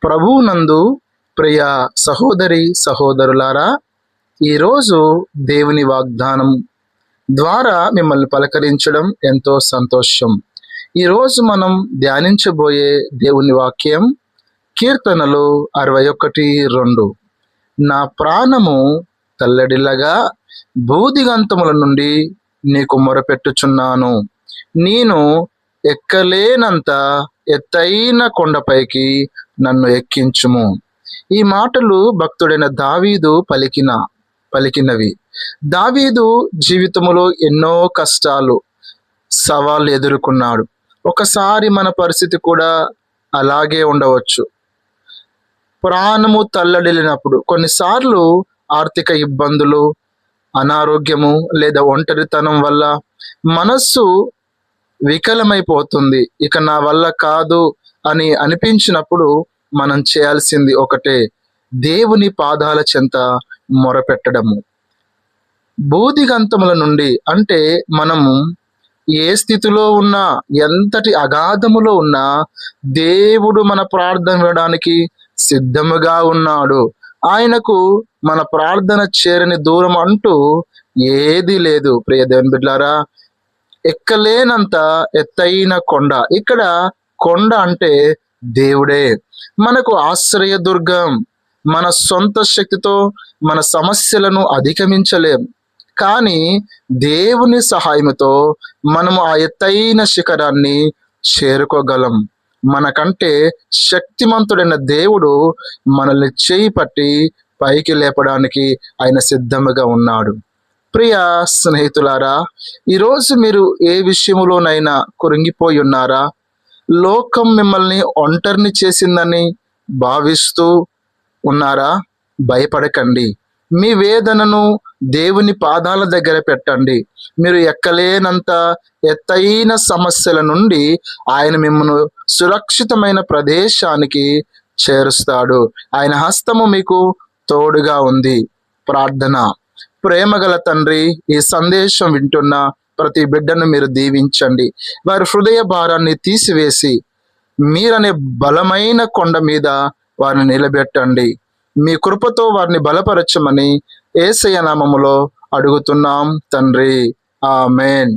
ప్రభువునందు ప్రియ సహోదరి సహోదరులారా, ఈరోజు దేవుని వాగ్దానం ద్వారా మిమ్మల్ని పలకరించడం ఎంతో సంతోషం. ఈరోజు మనం ధ్యానించబోయే దేవుని వాక్యం కీర్తనలు 61:2. నా ప్రాణము తల్లడిల్లగా భూదిగంతముల నుండి నీకు మొరపెట్టుచున్నాను. నేను ఎక్కలేనంత ఎత్తైన కొండపైకి నన్ను ఎక్కించుము. ఈ మాటలు భక్తుడైన దావీదు పలికినవి. దావీదు జీవితంలో ఎన్నో కష్టాలు, సవాళ్ళు ఎదుర్కొన్నాడు. ఒకసారి మన పరిస్థితి కూడా అలాగే ఉండవచ్చు. ప్రాణము తల్లడిల్లినప్పుడు కొన్నిసార్లు ఆర్థిక ఇబ్బందులు, అనారోగ్యము లేదా ఒంటరితనం వల్ల మనస్సు వికలమైపోతుంది. ఇక నా వల్ల కాదు అని అనిపించినప్పుడు మనం చేయాల్సింది ఒకటే, దేవుని పాదాల చెంత మొరపెట్టడము. భూదిగంతముల నుండి అంటే మనము ఏ స్థితిలో ఉన్నా, ఎంతటి అగాధములో ఉన్నా దేవుడు మన ప్రార్థన వినడానికి సిద్ధముగా ఉన్నాడు. ఆయనకు మన ప్రార్థన చేరని దూరం అంటూ ఏది లేదు. ప్రియ దేవుని బిడ్డలారా, ఎక్కలేనంత ఎత్తైన కొండ. ఇక్కడ కొండ అంటే దేవుడే. మనకు ఆశ్రయదుర్గం. మన సొంత శక్తితో మన సమస్యలను అధిగమించలేం, కానీ దేవుని సహాయంతో మనము ఆ ఎత్తైన శిఖరాన్ని చేరుకోగలం. మనకంటే శక్తిమంతుడైన దేవుడు మనల్ని చేయి పట్టి పైకి లేపడానికి ఆయన సిద్ధముగా ఉన్నాడు. ప్రియ స్నేహితులారా, ఈరోజు మీరు ఏ విషయంలోనైనా కృంగిపోయి ఉన్నారా? లోకం మిమ్మల్ని ఒంటరిని చేసిందని భావిస్తూ ఉన్నారా? భయపడకండి. మీ వేదనను దేవుని పాదాల దగ్గర పెట్టండి. మీరు ఎక్కలేనంత ఎత్తైన సమస్యల నుండి ఆయన మిమ్మల్ని సురక్షితమైన ప్రదేశానికి చేరుస్తాడు. ఆయన హస్తము మీకు తోడుగా ఉంది. ప్రార్థన. ప్రేమగల తండ్రి, ఈ సందేశం వింటున్న ప్రతి బిడ్డను మీరు దీవించండి. వారి హృదయ భారాన్ని తీసివేసి మీరనే బలమైన కొండ మీద వారిని నిలబెట్టండి. మీ కృపతో వారిని బలపరచమని యేసయ్య నామములో అడుగుతున్నాం తండ్రి. ఆమేన్.